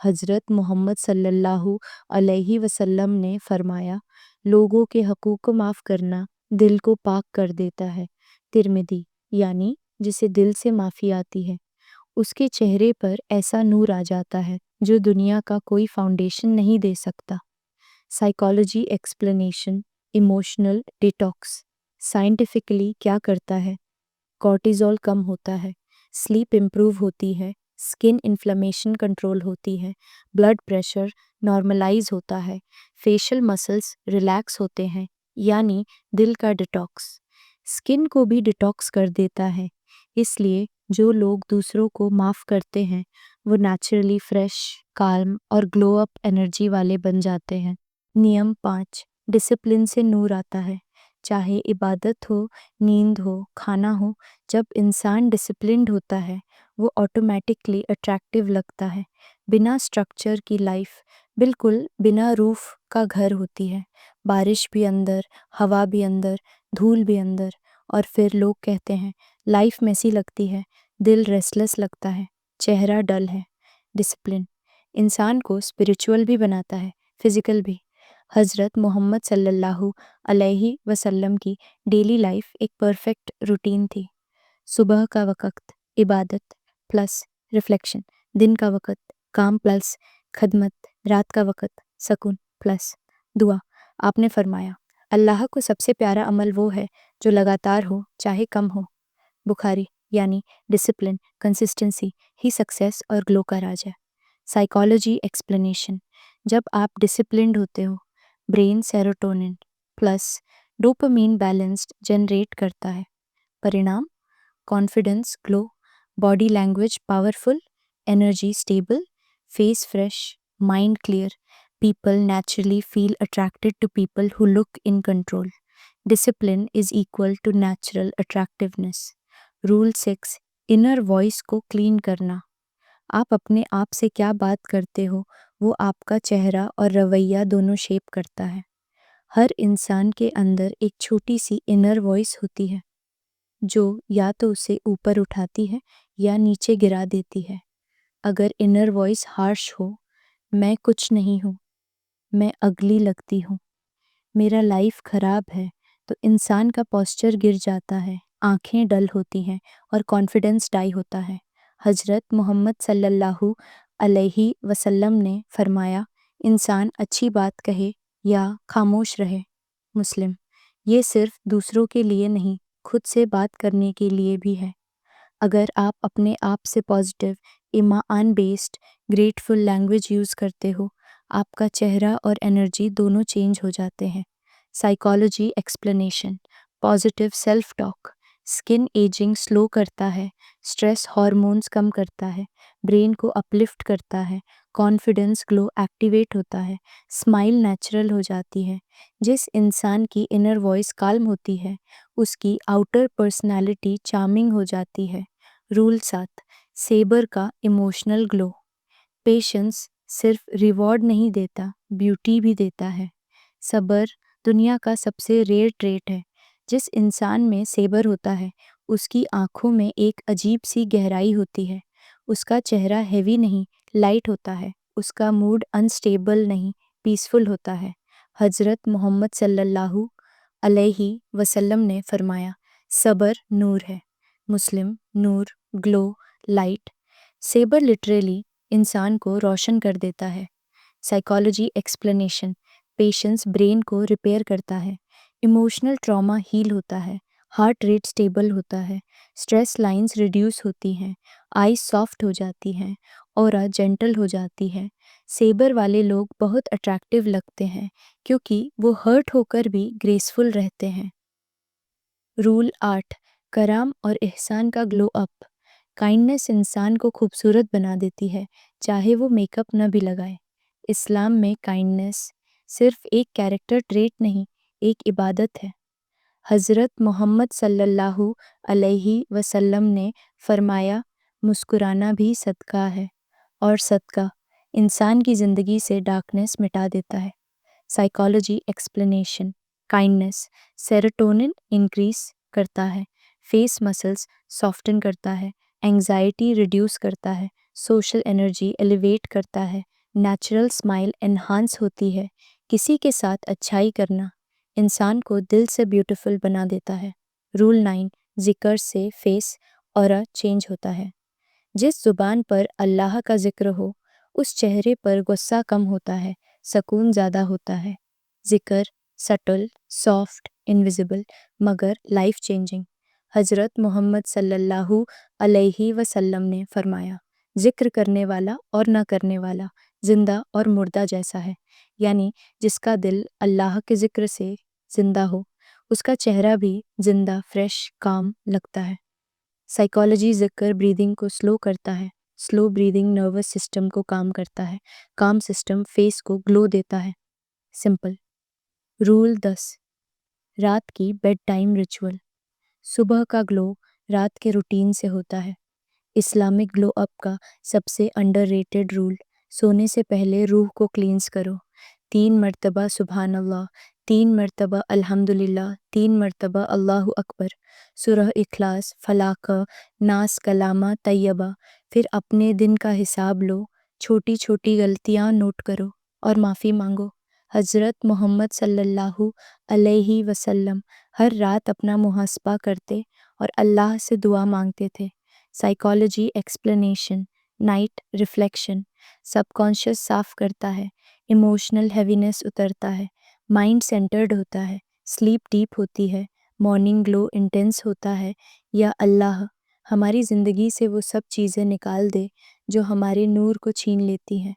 حضرت محمد صلی اللہ علیہ وسلم نے فرمایا، لوگوں کے حقوق کو معاف کرنا دل کو پاک کر دیتا ہے۔ ترمذی، یعنی جسے دل سے معافی آتی ہے اس کے چہرے پر ایسا نور آ جاتا ہے جو دنیا کا کوئی فاؤنڈیشن نہیں دے سکتا۔ Psychology explanation, emotional detox scientifically کیا کرتا ہے؟ کورٹیزول کم ہوتا ہے، سلیپ امپروو ہوتی ہے، اسکن انفلیمیشن کنٹرول ہوتی ہے، بلڈ پریشر نارملائز ہوتا ہے، فیشل مسلز ریلیکس ہوتے ہیں، یعنی دل کا ڈیٹاکس۔ اسکن کو بھی ڈیٹاکس کر دیتا ہے، اس لیے جو لوگ دوسروں کو معاف کرتے ہیں وہ نیچرلی فریش، کالم اور گلو اپ انرجی والے بن جاتے ہیں۔ نیم 5، ڈسپلن سے نور آتا ہے۔ چاہے عبادت ہو، نیند ہو، کھانا ہو، جب انسان ڈسپلنڈ ہوتا ہے وہ آٹومیٹکلی اٹریکٹیو لگتا ہے۔ بنا اسٹرکچر کی لائف بالکل بنا روف کا گھر ہوتی ہے، بارش بھی اندر، ہوا بھی اندر، دھول بھی اندر، اور پھر لوگ کہتے ہیں لائف میسی لگتی ہے، دل ریسٹلیس لگتا ہے، چہرہ ڈل ہے۔ ڈسپلن انسان کو اسپریچول بھی بناتا ہے، فزیکل بھی۔ حضرت محمد صلی اللہ علیہ وسلم کی ڈیلی لائف ایک پرفیکٹ روٹین تھی۔ صبح کا وقت عبادت پلس ریفلیکشن، دن کا وقت کام پلس خدمت، رات کا وقت سکون پلس دعا۔ آپ نے فرمایا، اللہ کو سب سے پیارا عمل وہ ہے جو لگاتار ہو چاہے کم ہو۔ بخاری، یعنی ڈسپلن، کنسسٹنسی ہی سکسیس اور گلو کا راج ہے۔ سائیکالوجی ایکسپلینیشن، جب آپ ڈسپلنڈ ہوتے ہو brain serotonin plus dopamine balanced generate کرتا ہے۔ پرینام، confidence glow, body language powerful, energy stable, face fresh, mind clear. People naturally feel attracted to people who look in control. Discipline is equal to natural attractiveness. Rule 6، inner voice کو clean کرنا۔ آپ اپنے آپ سے کیا بات کرتے ہو وہ آپ کا چہرہ اور رویہ دونوں شیپ کرتا ہے۔ ہر انسان کے اندر ایک چھوٹی سی انر وائس ہوتی ہے جو یا تو اسے اوپر اٹھاتی ہے یا نیچے گرا دیتی ہے۔ اگر انر وائس ہارش ہو، میں کچھ نہیں ہوں، میں اگلی لگتی ہوں، میرا لائف خراب ہے، تو انسان کا پوسچر گر جاتا ہے، آنکھیں ڈل ہوتی ہیں اور کانفیڈنس ڈائی ہوتا ہے۔ حضرت محمد صلی اللہ علیہ وسلم نے فرمایا، انسان اچھی بات کہے یا خاموش رہے۔ مسلم، یہ صرف دوسروں کے لیے نہیں، خود سے بات کرنے کے لیے بھی ہے۔ اگر آپ اپنے آپ سے پازیٹیو، ایمان بیسڈ، گریٹفل لینگویج یوز کرتے ہو، آپ کا چہرہ اور انرجی دونوں چینج ہو جاتے ہیں۔ Psychology explanation, positive self talk skin ageing slow کرتا ہے، اسٹریس ہارمونز کم کرتا ہے، برین کو اپلفٹ کرتا ہے، کانفیڈنس گلو ایکٹیویٹ ہوتا ہے، اسمائل نیچرل ہو جاتی ہے۔ جس انسان کی انر وائس کالم ہوتی ہے اس کی آؤٹر پرسنالٹی چارمنگ ہو جاتی ہے۔ رول 7، سیبر کا ایموشنل گلو۔ پیشنس صرف ریوارڈ نہیں دیتا، بیوٹی بھی دیتا ہے۔ صبر دنیا کا سب سے ریئر ٹریٹ ہے۔ جس انسان میں صبر ہوتا ہے اس کی آنکھوں میں ایک عجیب سی گہرائی ہوتی ہے، اس کا چہرہ ہیوی نہیں، لائٹ ہوتا ہے، اس کا موڈ انسٹیبل نہیں، پیسفل ہوتا ہے۔ حضرت محمد صلی اللہ علیہ وسلم نے فرمایا، صبر نور ہے۔ مسلم، نور، گلو، لائٹ۔ صبر لٹرلی انسان کو روشن کر دیتا ہے۔ سائیکالوجی ایکسپلینیشن، پیشنس برین کو ریپیئر کرتا ہے، ایموشنل ٹراما ہیل ہوتا ہے، ہارٹ ریٹ سٹیبل ہوتا ہے، اسٹریس لائنز ریڈیوس ہوتی ہیں، آئیز سافٹ ہو جاتی ہیں، اورا جینٹل ہو جاتی ہے۔ سیبر والے لوگ بہت اٹریکٹیو لگتے ہیں کیونکہ وہ ہرٹ ہو کر بھی گریسفل رہتے ہیں۔ رول 8، کرم اور احسان کا گلو اپ۔ کائنڈنس انسان کو خوبصورت بنا دیتی ہے چاہے وہ میک اپ نہ بھی لگائے۔ اسلام میں کائنڈنس صرف ایک کیریکٹر ٹریٹ نہیں، ایک عبادت ہے۔ حضرت محمد صلی اللہ علیہ وسلم نے فرمایا، مسکرانا بھی صدقہ ہے، اور صدقہ انسان کی زندگی سے ڈارکنس مٹا دیتا ہے۔ سائیکالوجی ایکسپلینیشن، کائنڈنس سیروٹونن انکریز کرتا ہے، فیس مسلز سافٹن کرتا ہے، اینگزائٹی ریڈیوس کرتا ہے، سوشل انرجی ایلیویٹ کرتا ہے، نیچرل اسمائل انہانس ہوتی ہے۔ کسی کے ساتھ اچھائی کرنا انسان کو دل سے بیوٹیفل بنا دیتا ہے۔ رول 9، ذکر سے فیس اورا چینج ہوتا ہے۔ جس زبان پر اللہ کا ذکر ہو اس چہرے پر غصہ کم ہوتا ہے، سکون زیادہ ہوتا ہے۔ ذکر سٹل، سافٹ، انویزیبل مگر لائف چینجنگ۔ حضرت محمد صلی اللہ علیہ وسلم نے فرمایا، ذکر کرنے والا اور نہ کرنے والا زندہ اور مردہ جیسا ہے، یعنی جس کا دل اللہ کے ذکر سے زندہ ہو اس کا چہرہ بھی زندہ، فریش، کام لگتا ہے۔ سائیکالوجی ذکر بریدنگ کو سلو کرتا ہے۔ سلو بریدنگ نروس سسٹم کو کام کرتا ہے۔ کام سسٹم فیس کو گلو دیتا ہے۔ سمپل رول 10، رات کی بیڈ ٹائم ریچول۔ صبح کا گلو رات کے روٹین سے ہوتا ہے۔ اسلامک گلو اپ کا سب سے انڈر ریٹڈ رول، سونے سے پہلے روح کو کلینز کرو۔ 3 مرتبہ سبحان اللہ، 3 مرتبہ الحمدللہ، 3 مرتبہ اللہ اکبر، سورہ اخلاص، فلاق، ناس، کلامہ طیبہ۔ پھر اپنے دن کا حساب لو، چھوٹی چھوٹی غلطیاں نوٹ کرو اور معافی مانگو۔ حضرت محمد صلی اللہ علیہ وسلم ہر رات اپنا محاسبہ کرتے اور اللہ سے دعا مانگتے تھے۔ سائیکالوجی ایکسپلینیشن، نائٹ ریفلیکشن سب کانشیس صاف کرتا ہے، ایموشنل ہیوینس اترتا ہے، مائنڈ سینٹرڈ ہوتا ہے، سلیپ ڈیپ ہوتی ہے، مارننگ گلو انٹینس ہوتا ہے۔ یا اللہ ہماری زندگی سے وہ سب چیزیں نکال دے جو ہمارے نور کو چھین لیتی ہیں۔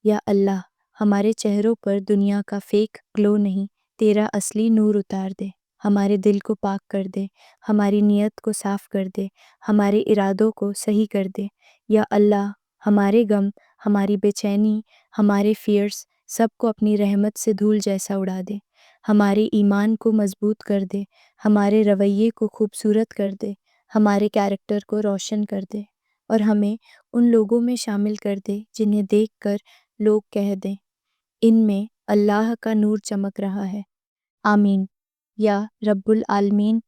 یا اللہ ہمارے چہروں پر دنیا کا فیک گلو نہیں، تیرا اصلی نور اتار دے، ہمارے دل کو پاک کر دے، ہماری نیت کو صاف کر دے، ہمارے ارادوں کو صحیح کر دے۔ یا اللہ ہمارے غم، ہماری بے چینی، ہمارے فیئرس سب کو اپنی رحمت سے دھول جیسا اڑا دے، ہمارے ایمان کو مضبوط کر دے، ہمارے رویے کو خوبصورت کر دے، ہمارے کیریکٹر کو روشن کر دے، اور ہمیں ان لوگوں میں شامل کر دے جنہیں دیکھ کر لوگ کہہ دیں ان میں اللہ کا نور چمک رہا ہے۔ آمین۔ یا رب العالمین